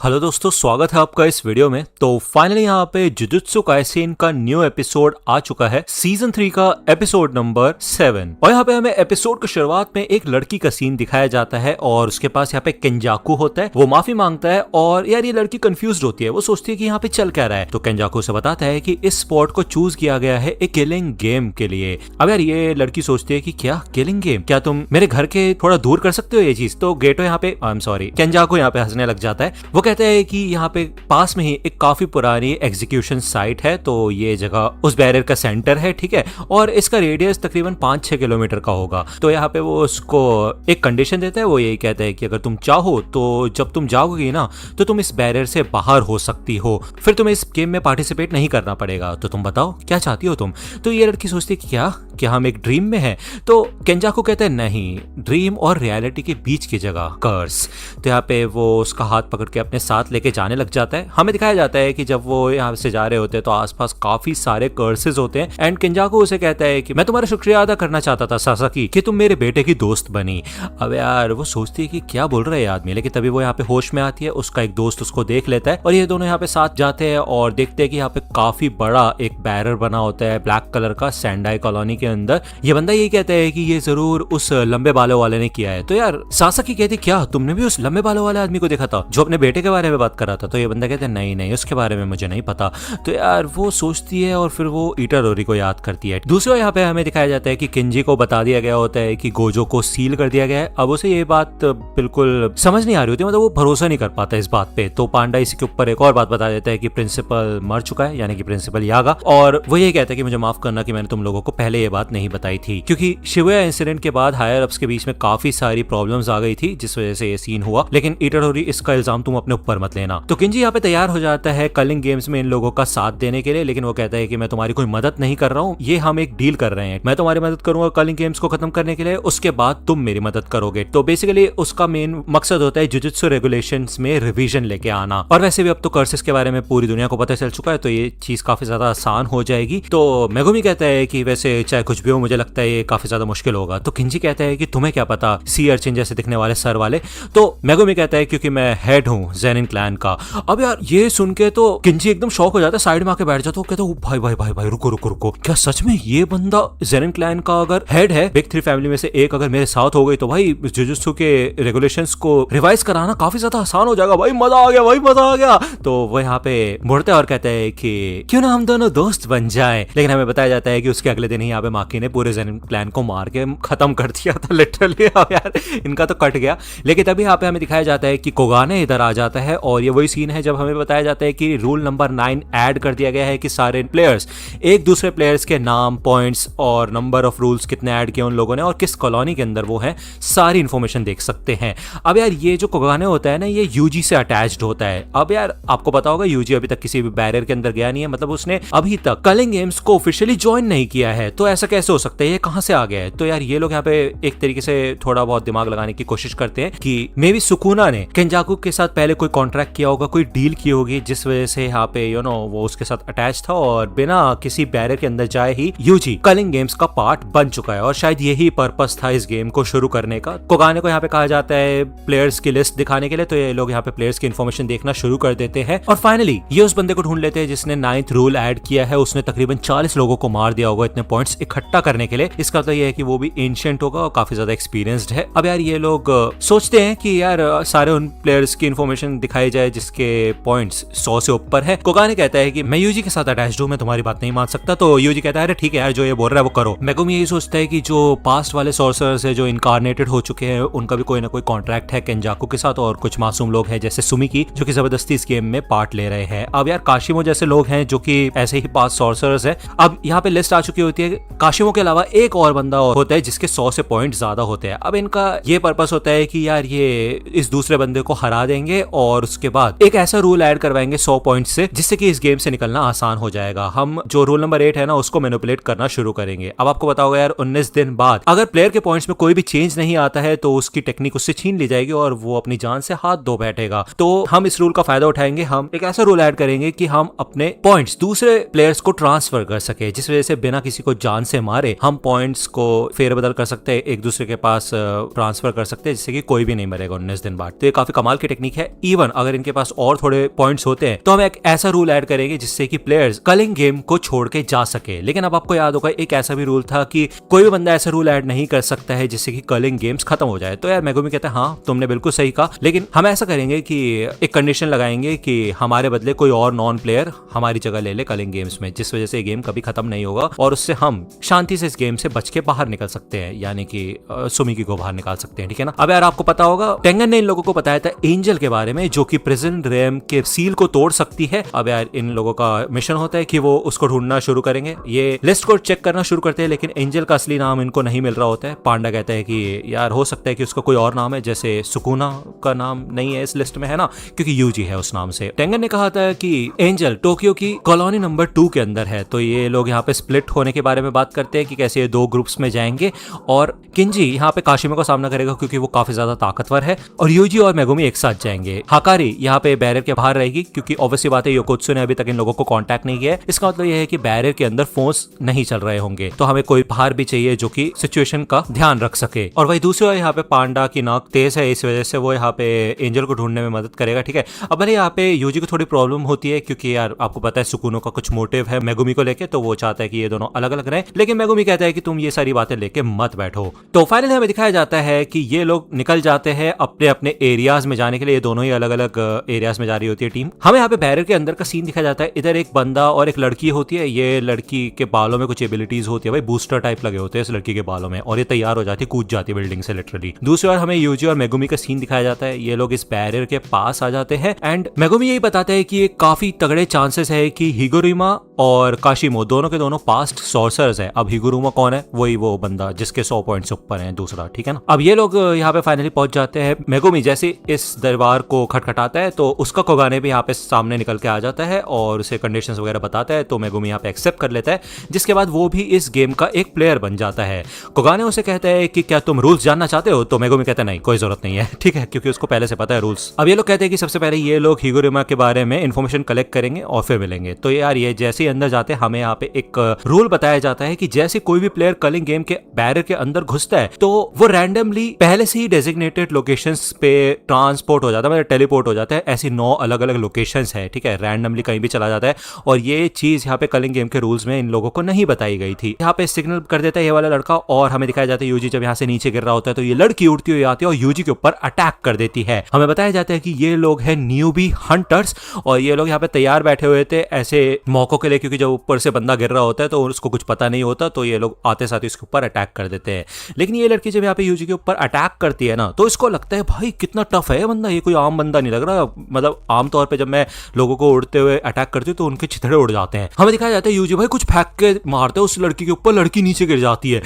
Hello दोस्तों, स्वागत है आपका इस वीडियो में। तो फाइनली यहाँ पे जुजुत्सु काइसेन का न्यू एपिसोड आ चुका है, सीजन 3 का एपिसोड नंबर 7। और यहाँ पे हमें एपिसोड की शुरुआत में एक लड़की का सीन दिखाया जाता है और उसके पास यहाँ पे केंजाकू होता है। वो माफी मांगता है और यार ये लड़की कंफ्यूज होती है। वो सोचती है कि यहाँ पे चल क्या रहा है। तो केंजाकू से बताता है कि इस स्पॉट को चूज किया गया है एक किलिंग गेम के लिए। अब यार ये लड़की सोचती है कि क्या किलिंग गेम, क्या तुम मेरे घर के थोड़ा दूर कर सकते हो ये चीज। तो गेटो यहाँ पे आई एम सॉरी केंजाकू यहाँ पे हंसने लग जाता है। वो कहते हैं कि यहाँ पे पास में ही एक काफी पुरानी एग्जीक्यूशन साइट है, तो ये जगह उस बैरियर का सेंटर है, ठीक है। और इसका रेडियस तकरीबन 5-6 किलोमीटर का होगा। तो यहाँ पे वो उसको एक कंडीशन देता है। वो यही कहता है कि अगर तुम चाहो तो जब तुम जाओगी ना तो तुम इस बैरियर से बाहर हो सकती हो, फिर तुम्हें इस गेम में पार्टिसिपेट नहीं करना पड़ेगा। तो तुम बताओ क्या चाहती हो तुम। तो ये लड़की सोचती है कि क्या हम एक ड्रीम में हैं। तो केंजाकू कहते हैं नहीं, ड्रीम और रियलिटी के बीच की जगह कर्स। तो यहाँ पे वो उसका हाथ पकड़ के अपने साथ लेके जाने लग जाता है। हमें दिखाया जाता है कि जब वो यहाँ से जा रहे होते हैं तो आसपास काफी सारे कर्सेस होते हैं। एंड केंजाकू उसे कहता है कि मैं तुम्हारा शुक्रिया अदा करना चाहता था सासाकी कि तुम मेरे बेटे की दोस्त बनी। अब यार वो सोचती है कि क्या बोल रहा है आदमी, लेकिन तभी वो यहाँ पे होश में आती है। उसका एक दोस्त उसको देख लेता है और ये दोनों यहाँ पे साथ जाते हैं और देखते हैं कि यहाँ पे काफी बड़ा एक बैरियर बना होता है ब्लैक कलर का सेंडाई कॉलोनी के अंदर। ये बंदा यही कहता है कि ये जरूर उस लंबे बालों वाले ने किया है। तो यार सासाकी कहती क्या तुमने भी उस लंबे बालों वाले आदमी को देखा था जो अपने बेटे के बारे में बात कर रहा था। तो ये बंदा कहते हैं नहीं उसके बारे में मुझे नहीं पता। तो यार वो सोचती है और फिर वो इटाडोरी को याद करती है। दूसरा यहाँ पे हमें दिखाया जाता है कि किंजी को बता दिया गया होता है कि गोजो को सील कर दिया गया है। अब उसे ये बात बिल्कुल समझ नहीं आ रही होती, मतलब वो भरोसा नहीं कर पाता इस बात पे। तो पांडा इसी के ऊपर एक और बात बता देता है कि प्रिंसिपल मर चुका है, यानी कि प्रिंसिपल यागा। और वो ये कहता है कि मुझे माफ करना कि मैंने तुम लोगों को पहले ये बात नहीं बताई थी, क्योंकि शिबुया इंसिडेंट के बाद हायर अप्स के बीच में काफी सारी प्रॉब्लम्स आ गई थी जिस वजह से ये सीन हुआ। लेकिन इटाडोरी इसका इल्जाम तुम अपने ऊपर मत लेना। तो किंजी यहाँ पे तैयार हो जाता है कलिंग गेम्स में इन लोगों का साथ देने के लिए, लेकिन वो कहता है कि मैं तुम्हारी कोई मदद नहीं कर रहा हूँ, ये हम एक डील कर रहे हैं। मैं तुम्हारी मदद करूंगा कलिंग गेम्स को खत्म करने के लिए, उसके बाद तुम मेरी मदद करोगे। तो बेसिकली उसका मेन मकसद होता है जुजुत्सु रेगुलेशंस में रिवीजन लेके आना। और वैसे भी अब तो कर्सेस के बारे में पूरी दुनिया को पता चल चुका है, तो ये चीज काफी ज्यादा आसान हो जाएगी। तो मेगुमी कहता है कि वैसे चाहे कुछ भी हो मुझे लगता है ये काफी ज्यादा मुश्किल होगा। तो किंजी कहता है कि तुम्हें क्या पता, सी अर्चिन जैसे दिखने वाले सर वाले। तो मेगुमी कहता है क्योंकि मैं हेड हूँ ज़ेनिन क्लैन का। अब यार ये सुन के तो किंजी एकदम शॉक हो जाता है, साइड में आके बैठ जाता है। कहता है भाई भाई भाई भाई रुको, क्या सच में ये बंदा ज़ेनिन क्लैन का अगर हेड है, बिग 3 फैमिली में से एक अगर मेरे साथ हो गई तो भाई जुजुत्सु के रेगुलेशंस को रिवाइज कराना काफी ज्यादा आसान हो जाएगा। भाई मजा आ गया। तो वो यहाँ पे मुड़ते और कहते हैं कि क्यों ना हम दोनों दोस्त बन जाएं। लेकिन हमें बताया जाता है कि उसके अगले दिन ही यहाँ पे माकी ने पूरे ज़ेनिन क्लैन को मार के खत्म कर दिया था लिटरली। अब यार इनका तो कट गया। लेकिन तभी यहाँ पे हमें दिखाया जाता है कि कोगाने इधर आ जाता है और ये वही सीन है जब हमें बताया जाता है कि रूल नंबर 9 ऐड कर दिया गया है कि सारे प्लेयर्स एक दूसरे प्लेयर्स के नाम, पॉइंट्स और नंबर ऑफ रूल्स कितने ऐड किए उन लोगों ने और किस कॉलोनी के अंदर वो है, सारी इंफॉर्मेशन देख सकते हैं। अब यार ये जो कोगाने होता है ना, ये यूजी से अटैच्ड होता है। अब यार आपको पता होगा यूजी अभी तक किसी भी बैरियर के अंदर गया नहीं है, मतलब उसने अभी तक कलिंग गेम्स को ऑफिशियली ज्वाइन नहीं किया है। तो ऐसा कैसे हो सकता है, ये कहां से आ गया है। तो यार ये लोग यहाँ पे एक तरीके से थोड़ा बहुत दिमाग लगाने की कोशिश करते हैं कि मे बी सुकुना ने केंजाकू के साथ पहले कोई कॉन्ट्रैक्ट किया होगा, कोई डील की होगी जिस वजह से यहाँ पे वो उसके साथ अटैच था और बिना किसी बैरियर के अंदर जाए ही यूजी कलिंग गेम्स का पार्ट बन चुका है। और शायद यही पर्पस था इस गेम को शुरू करने का। कोगाने को यहाँ पे कहा जाता है प्लेयर्स की लिस्ट दिखाने के लिए, तो ये लोग यहाँ पे प्लेयर्स की इन्फॉर्मेशन देखना शुरू कर देते हैं। और फाइनली ये उस बंदे को ढूंढ लेते हैं जिसने 9th रूल ऐड किया है। उसने तकरीबन 40 लोगों को मार दिया होगा इतने पॉइंट्स इकट्ठा करने के लिए। इसका मतलब ये है कि वो भी एंशिएंट होगा और काफी ज्यादा एक्सपीरियंस्ड है। अब यार ये लोग सोचते हैं कि यार सारे उन प्लेयर्स की इन्फॉर्मेशन दिखाई जाए जिसके पॉइंट्स 100 से ऊपर है। कोगाने कहता है कि मैं यूजी के साथ अटैच्ड हूं, मैं तुम्हारी बात नहीं मान सकता। तो यूजी कहता है अरे ठीक है यार, जो ये बोल रहा है वो करो। मेगुमी यही सोचता है कि जो पास्ट वाले सॉर्सरर्स है जो इनकारनेटेड हो चुके हैं उनका भी कोई ना कोई कॉन्ट्रैक्ट है केंजाकू के साथ, और कुछ मासूम लोग हैं जैसे सुमिकी जो कि जबरदस्ती इस गेम में पार्ट ले रहे हैं। अब यार काशिमो जैसे लोग हैं जो कि ऐसे ही पास्ट सॉर्सरर्स है। अब यहाँ पे लिस्ट आ चुकी होती है। काशिमो के अलावा एक और बंदा होता है जिसके 100 से पॉइंट ज्यादा होते हैं। अब इनका ये पर्पस होता है कि यार ये इस दूसरे बंदे को हरा देंगे और उसके बाद एक ऐसा रूल ऐड करवाएंगे 100 पॉइंट से जिससे कि इस गेम से निकलना आसान हो जाएगा। हम जो रूल नंबर 8 है ना उसको मैनिपुलेट करना शुरू करेंगे। अब आपको पता होगा यार 19 दिन बाद अगर प्लेयर के पॉइंट्स में कोई भी चेंज नहीं आता है तो उसकी टेक्निक उससे छीन ली जाएगी और वो अपनी जान से हाथ धो बैठेगा। तो हम इस रूल का फायदा उठाएंगे। हम एक ऐसा रूल ऐड करेंगे कि हम अपने पॉइंट्स दूसरे प्लेयर्स को ट्रांसफर कर सके जिस वजह से बिना किसी को जान से मारे हम पॉइंट्स को फेरबदल कर सकते हैं, एक दूसरे के पास ट्रांसफर कर सकते हैं, जिससे कि कोई भी नहीं मरेगा 19 दिन बाद। तो ये काफी कमाल की टेक्निक है। इवन अगर इनके पास और थोड़े पॉइंट्स होते हैं तो हम एक ऐसा रूल ऐड करेंगे जिससे कि प्लेयर्स कलिंग गेम को छोड़ के जा सके। लेकिन अब आपको याद होगा एक ऐसा भी रूल था कि कोई भी बंदा ऐसा रूल ऐड नहीं कर सकता है जिससे कि कलिंग गेम्स खत्म हो जाए। तो यार मेगुमी कहते हैं हाँ तुमने बिल्कुल सही कहा, लेकिन हम ऐसा करेंगे कि एक कंडीशन लगाएंगे कि हमारे बदले कोई और नॉन प्लेयर हमारी जगह ले ले कलिंग गेम्स में, जिस वजह से ये गेम कभी खत्म नहीं होगा और उससे हम शांति से इस गेम से बच के बाहर निकल सकते हैं, यानी कि सुमिकी को बाहर निकाल सकते हैं, ठीक है ना। अब यार आपको पता होगा टेंगन ने इन लोगों को बताया था एंजल के बारे में, जो कि प्रिजन रैम के सील को तोड़ सकती है। अब यार इन लोगों का मिशन होता है कि वो उसको ढूंढना शुरू करेंगे, ये लिस्ट को चेक करना शुरू करते हैं, लेकिन एंजल का असली नाम इनको नहीं मिल रहा होता है। पांडा कहता है कि यार हो सकता है कि उसका कोई और नाम है, जैसे सुकुना का नाम नहीं है इस लिस्ट में, है ना, क्योंकि यूजी है उस नाम से। टेंगन ने कहा था कि एंजल टोक्यो की कॉलोनी नंबर 2 के अंदर है। तो ये लोग यहाँ पे स्प्लिट होने के बारे में बात करते हैं कि कैसे ये 2 ग्रुप्स में जाएंगे, और किंजी यहाँ पे काशिमा का सामना करेगा क्योंकि वो काफी ज्यादा ताकतवर है, और यूजी और मेगुमी एक साथ जाएंगे। हाकारी यहाँ पे बैरियर के बाहर रहेगी क्योंकि ऑब्वियसली बात है योकोत्सु ने अभी तक इन लोगों को कांटेक्ट नहीं किया है। इसका मतलब यह है कि बैरियर के अंदर फोन्स नहीं चल रहे होंगे, तो हमें कोई बाहर भी चाहिए जो कि सिचुएशन का ध्यान रख सके। और वही दूसरी ओर यहाँ पे पांडा की नाक तेज है, इस वजह से वो यहाँ पे एंजल को ढूंढने में मदद करेगा, ठीक है। अब भले यहाँ पे यूजी को थोड़ी प्रॉब्लम होती है क्योंकि यार आपको पता है सुकुनो का कुछ मोटिव है मेगुमी को लेके, तो वो चाहता है कि ये दोनों अलग अलग रहें, लेकिन मेगुमी कहता है कि तुम ये सारी बातें लेके मत बैठो। तो फाइनली हमें दिखाया जाता है कि ये लोग निकल जाते हैं अपने अपने एरियाज में जाने के लिए। दोनों ही अलग अलग एरियाज में जा रही होती है टीम। हमें यहाँ पे बैरियर के अंदर का सीन दिखाया जाता है। इधर एक बंदा और एक लड़की होती है, ये लड़की के बालों में कुछ एबिलिटीज होती है, भाई बूस्टर टाइप लगे होते हैं इस लड़की के बालों में, और ये तैयार हो जाती है, कूद जाती है बिल्डिंग से लिटरली। दूसरी ओर हमें यूजी और मेगुमी का सीन दिखाया जाता है। ये लोग इस बैरियर के पास आ जाते हैं एंड मेगुमी यही बताता है कि ये काफी तगड़े चांसेस है कि हिगुरुमा और काशिमो दोनों के दोनों पास्ट सॉर्सर्स है। अब हिगुरुमा कौन है? वही वो बंदा जिसके 100 पॉइंट्स ऊपर है दूसरा, ठीक है ना। अब ये लोग यहाँ पे फाइनली पहुंच जाते हैं। मेगुमी जैसे इस दरबार को खटखटाता है तो उसका कोगाने भी यहाँ पे सामने निकल के आ जाता है और उसे कंडीशंस वगैरह बताता है, तो मेगुमी यहाँ पे एक्सेप्ट कर लेता है, जिसके बाद वो भी इस गेम का एक प्लेयर बन जाता है। कोगाने उसे कहता है कि क्या तुम रूल्स जानना चाहते हो? तो मेगुमी कहता है नहीं, कोई जरूरत नहीं है, ठीक है, क्योंकि उसको पहले से पता है रूल्स। अब ये लोग कहते हैं कि सबसे पहले ये लोग हिगुरुमा के बारे में इन्फॉर्मेशन कलेक्ट करेंगे और फिर मिलेंगे। तो यार ये जैसे ही अंदर जाते हैं हमें यहाँ पे एक रूल बताया जाता है कि जैसे कोई भी प्लेयर कलिंग गेम के बैरियर के अंदर घुसता है तो वो रैंडमली पहले से ही डेजिग्नेटेड लोकेशंस पे ट्रांसपोर्ट हो जाता है, मतलब टेलीपोर्ट हो जाता है। ऐसी 9 अलग अलग लोकेशंस है, ठीक है, रैंडमली कहीं भी चला जाता है। और ये चीज यहाँ पे कलिंग गेम के रूल्स में इन लोगों को नहीं बताई गई थी। यहाँ पे सिग्नल कर देता है ये वाला लड़का और हमें दिखाया जाता है यूजी जब यहाँ से नीचे गिर रहा होता है तो ये लड़की उड़ती हुई आती है और यूजी के ऊपर अटैक कर देती है। हमें बताया जाता है कि ये लोग हैं न्यूबी हंटर्स और ये लोग यहाँ पे तैयार बैठे हुए थे ऐसे मौकों के लिए, क्योंकि जब ऊपर से बंदा गिर रहा होता है तो उसको कुछ पता नहीं होता, तो ये लोग आते साथ इसके ऊपर अटैक कर देते हैं। लेकिन ये लड़की जब यहाँ पे यूजी के ऊपर अटैक करती है ना तो इसको लगता है भाई कितना टफ है बंदा, ये कोई आम बंदा नहीं लग रहा। मतलब आमतौर पे जब मैं लोगों को उड़ते हुए अटैक करती हूँ तो उनके छितड़े उड़ जाते हैं। हमें दिखाया जाता है यूजी भाई कुछ फेंक के मारते हैं उस लड़की के ऊपर, लड़की नीचे गिर जाती है।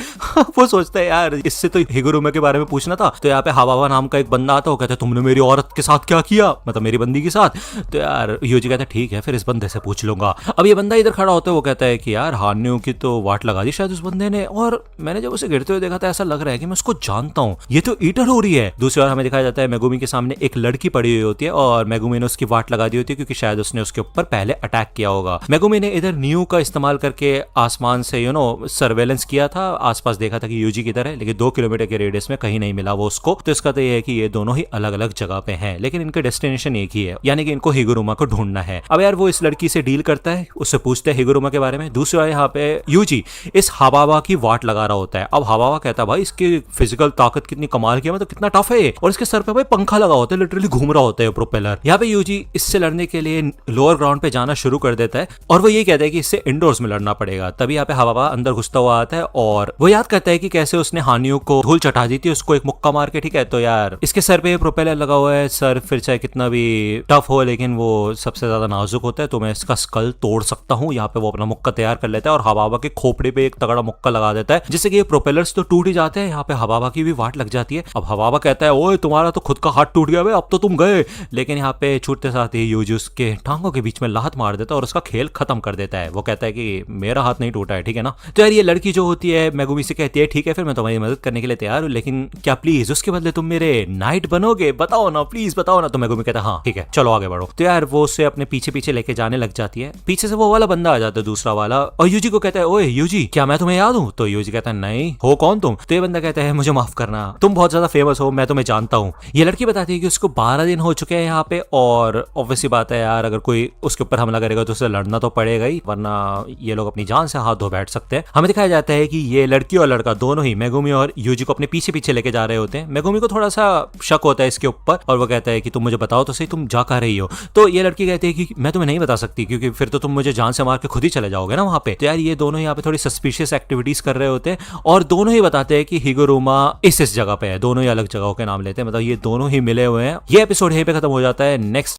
वो सोचता है यार इससे तो हिगुरुमा के बारे में पूछना था। तो यहाँ पे हवावा नाम का एक बंदा आता है, कहता है तुमने मेरी औरत के साथ क्या किया, मतलब मेरी बंदी के साथ। तो यार यूजी कहता है ठीक है फिर इस बंदे से पूछ लूंगा। अब ये बंदा इधर खड़ा होता है, वो कहता है कि यार हान्यू की तो वाट लगा दी शायद उस बंदे ने, और मैंने जब उसे गिरते हुए देखा था ऐसा लग रहा है कि मैं उसको जानता हूँ, ये तो ईटर हो रही है। दूसरी बार हमें दिखाया जाता है मेगुमी के सामने एक लड़की पड़ी हुई होती है और मेगुमी ने उसकी वाट लगा दी होती है क्योंकि शायद उसने उसके ऊपर पहले अटैक किया होगा। मेगुमी ने इधर न्यू का इस्तेमाल करके आसमान से सर्वेलेंस किया था, आसपास देखा था कि यूजी किधर है, लेकिन 2 किलोमीटर के रेडियस में कहीं नहीं मिला वो उसको। तो इसका तो ये है कि ये दोनों ही अलग अलग जगह पे हैं, लेकिन इनका डेस्टिनेशन एक ही है, यानी कि इनको हिगुरुमा को ढूंढना है। अब यार वो इस लड़की से डील करता है, उससे पूछते हैं हिगुरुमा के बारे में। दूसरी बार यहाँ पे यूजी इस हवावा की वाट लगा रहा होता है। अब हवावा कहता है भाई इसकी फिजिकल ताकत कितनी कमाल की है, मतलब कितना टफ है, और इसके सर पे भाई पंखा लगा होता है, लिटरली घूम रहा होता है प्रोपेलर। यहाँ पे यूजी इससे लड़ने के लिए लोअर ग्राउंड पे जाना शुरू कर देता है और वो ये कहता है कि इससे इंडोर्स में लड़ना पड़ेगा। तभी यहाँ पे हवावा अंदर घुसता हुआ आता है और वो याद करता है कि कैसे उसने हानियों को धूल चटा दी थी उसको एक मुक्का मार के, ठीक है। तो यार इसके सर पे प्रोपेलर लगा हुआ है, सर फिर चाहे कितना भी टफ हो लेकिन वो सबसे ज्यादा नाजुक होता है, तो मैं इसका स्कल तोड़ सकता हूँ। यहाँ पे वो अपना मुक्का तैयार कर लेता है और हवावा के खोपड़े पे एक तगड़ा मुक्का लगा देता है, जिससे कि ये प्रोपेलर्स तो टूट ही जाते हैं। यहाँ पे हवावा की भी वाट लग जाती है। अब हवावा कहता है ओए तुम्हारा तो खुद का हाथ टूट गया, अब तो तुम गए। लेकिन यहाँ पे छूटते साथ ही यूजी उसके टांगों के बीच में लात मार देता है और उसका खेल खत्म कर देता है। वो कहता है कि मेरा हाथ नहीं टूटा है, ठीक है ना। तो यार ये लड़की जो होती है मेगुमी से कहती है ठीक है फिर मैं तुम्हारी मदद करने के लिए तैयार हूँ, लेकिन क्या प्लीज उसके बदले तुम मेरे नाइट बनोगे, बताओ ना प्लीज बताओ ना। तो मेगुमी कहता है हाँ ठीक है चलो आगे बढ़ो। तो यार वो उससे अपने पीछे पीछे लेके जाने लग जाती है। पीछे से वो वाला बंदा आ जाता है दूसरा वाला और यूजी को कहता है ओए यूजी क्या मैं तुम्हें याद हूँ? तो यूजी कहता है नहीं, हो कौन तुम? तो ये बंदा कहता है मुझे माफ करना, तुम बहुत ज्यादा फेमस हो, मैं तुम्हें जानता हूँ। ये लड़की बताती है कि उसको 12 दिन हो चुके हैं यहाँ पे, और ऑब्वियसली बात है यार, अगर कोई उसके ऊपर हमला करेगा तो उसे लड़ना तो पड़ेगा ही, वरना ये लोग अपनी जान से हाथ धो बैठ सकते हैं। हमें दिखाया जाता है कि ये लड़की और लड़का दोनों ही मेगुमी और यूजी को अपने पीछे पीछे लेके जा रहे होते हैं। मेगुमी को थोड़ा सा शक होता है इसके ऊपर, और वो कहता है कि तुम मुझे बताओ तो सही, तुम जा कहाँ रही हो? तो ये लड़की कहती है कि मैं तुम्हें नहीं बता सकती, क्योंकि फिर तो तुम मुझे जान से मार के खुद ही चले जाओगे ना वहां पे। तो यार ये दोनों यहाँ पे थोड़ी सस्पिशियस एक्टिविटीज कर रहे होते हैं, और दोनों ही बताते हैं कि हिगुरुमा इस जगह पे है। दोनों ही अलग जगहों के नाम लेते हैं, मतलब ये दोनों ही मिले हुए हैं। ये एपिसोड यहीं पे खत्म हो जाता है। नेक्स्ट